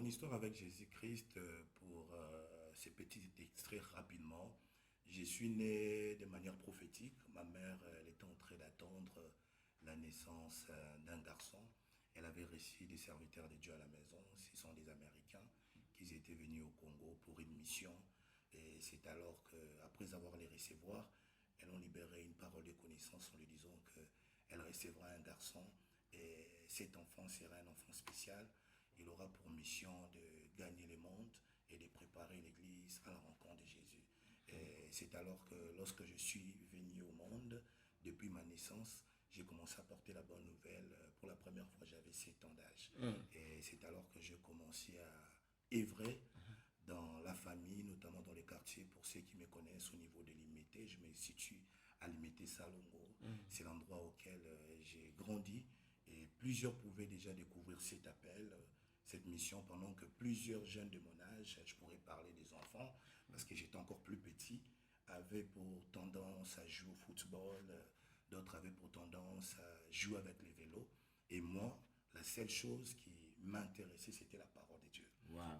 histoire avec Jésus-Christ, pour ces petits extraits rapidement, je suis né de manière prophétique. Ma mère, elle était en train d'attendre la naissance d'un garçon. Elle avait reçu des serviteurs de Dieu à la maison. Ce sont des Américains qui étaient venus au Congo pour une mission. Et c'est alors qu'après avoir les recevoir, elles ont libéré une parole de connaissance en lui disant qu'elle recevra un garçon et cet enfant sera un enfant spécial. Il aura pour mission de gagner le monde et de préparer l'Église à la rencontre de Jésus. Et c'est alors que lorsque je suis venu au monde, depuis ma naissance, j'ai commencé à porter la bonne nouvelle. Pour la première fois, j'avais 7 ans d'âge. Et c'est alors que j'ai commencé à œuvrer dans la famille, notamment dans les quartiers. Pour ceux qui me connaissent au niveau de Limité, je me situe à Limité Salongo. C'est l'endroit auquel j'ai grandi et plusieurs pouvaient déjà découvrir cet appel, cette mission, pendant que plusieurs jeunes de mon âge, je pourrais parler des enfants, parce que j'étais encore plus petit, avaient pour tendance à jouer au football, d'autres avaient pour tendance à jouer avec les vélos. Et moi, la seule chose qui m'intéressait, c'était la parole de Dieu. Wow.